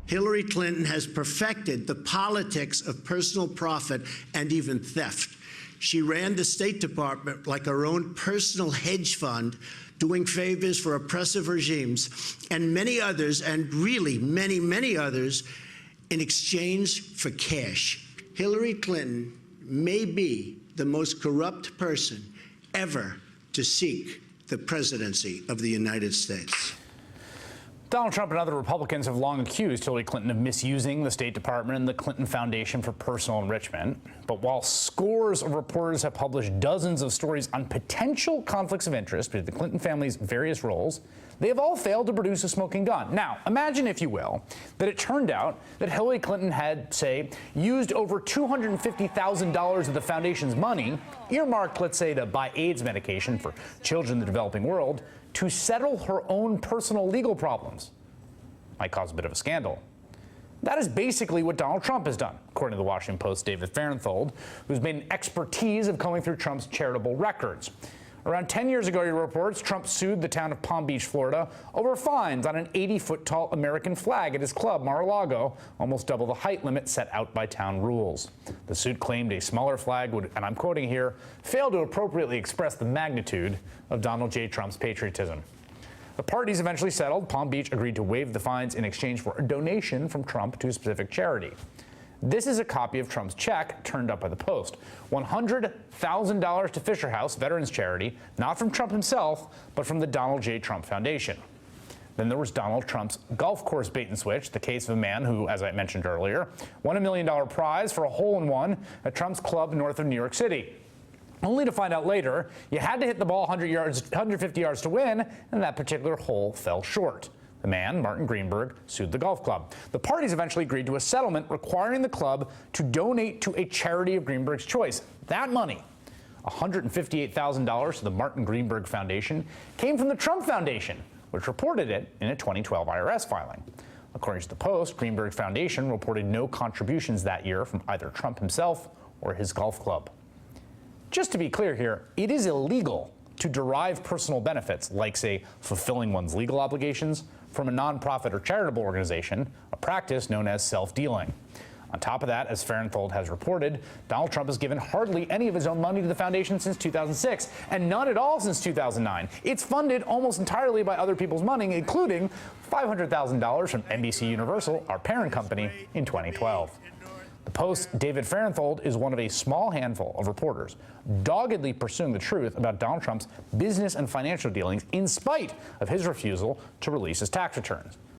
Hillary Clinton has perfected the politics of personal profit and even theft. She ran the State Department like her own personal hedge fund, doing favors for oppressive regimes and many others, and really many, many others, in exchange for cash. Hillary Clinton may be the most corrupt person ever to seek the presidency of the United States. Donald Trump and other Republicans have long accused Hillary Clinton of misusing the State Department and the Clinton Foundation for personal enrichment. But while scores of reporters have published dozens of stories on potential conflicts of interest between the Clinton family's various roles, they have all failed to produce a smoking gun. Now, imagine, if you will, that it turned out that Hillary Clinton had, say, used over $250,000 of the foundation's money, earmarked, let's say, to buy AIDS medication for children in the developing world, to settle her own personal legal problems. Might cause a bit of a scandal. That is basically what Donald Trump has done, according to the Washington Post's David Fahrenthold, who's made an expertise of combing through Trump's charitable records. Around 10 years ago, he reports, Trump sued the town of Palm Beach, Florida, over fines on an 80-foot-tall American flag at his club, Mar-a-Lago, almost double the height limit set out by town rules. The suit claimed a smaller flag would, and I'm quoting here, fail to appropriately express the magnitude of Donald J. Trump's patriotism. The parties eventually settled. Palm Beach agreed to waive the fines in exchange for a donation from Trump to a specific charity. This is a copy of Trump's check turned up by the Post. $100,000 to Fisher House, veterans charity, not from Trump himself, but from the Donald J. Trump Foundation. Then there was Donald Trump's golf course bait and switch, the case of a man who, as I mentioned earlier, won $1 million prize for a hole-in-one at Trump's club north of New York City. Only to find out later, you had to hit the ball 150 yards to win, and that particular hole fell short. The man, Martin Greenberg, sued the golf club. The parties eventually agreed to a settlement requiring the club to donate to a charity of Greenberg's choice. That money, $158,000 to the Martin Greenberg Foundation, came from the Trump Foundation, which reported it in a 2012 IRS filing. According to the Post, Greenberg Foundation reported no contributions that year from either Trump himself or his golf club. Just to be clear here, it is illegal to derive personal benefits, like, say, fulfilling one's legal obligations, from a nonprofit or charitable organization, a practice known as self-dealing. On top of that, as Fahrenthold has reported, Donald Trump has given hardly any of his own money to the foundation since 2006, and none at all since 2009. It's funded almost entirely by other people's money, including $500,000 from NBC Universal, our parent company, in 2012. The Post's David Fahrenthold is one of a small handful of reporters doggedly pursuing the truth about Donald Trump's business and financial dealings in spite of his refusal to release his tax returns.